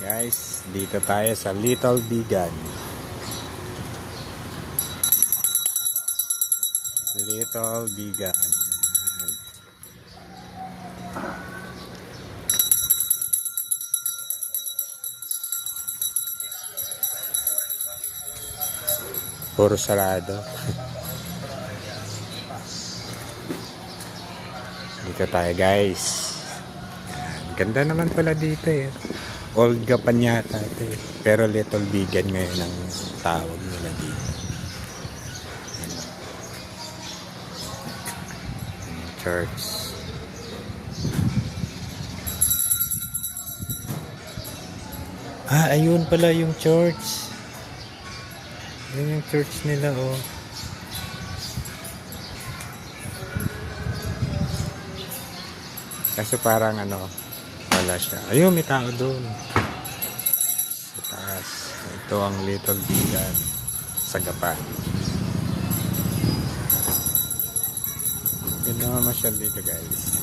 Guys, dito tayo sa Little Bigan. Little Bigan. Puro sarado. Dito tayo guys. Ganda naman pala dito eh. Old Gapan yata ito eh. Pero Little Bigan ngayon ang tawag nila dito. Church. Ayun pala yung church. Yan yung church nila oh. Kasi parang ano, wala siya. Ayun, may tao doon. Sa taas. Ito ang Little Bigan sa Gapan. Ganda naman siya dito guys.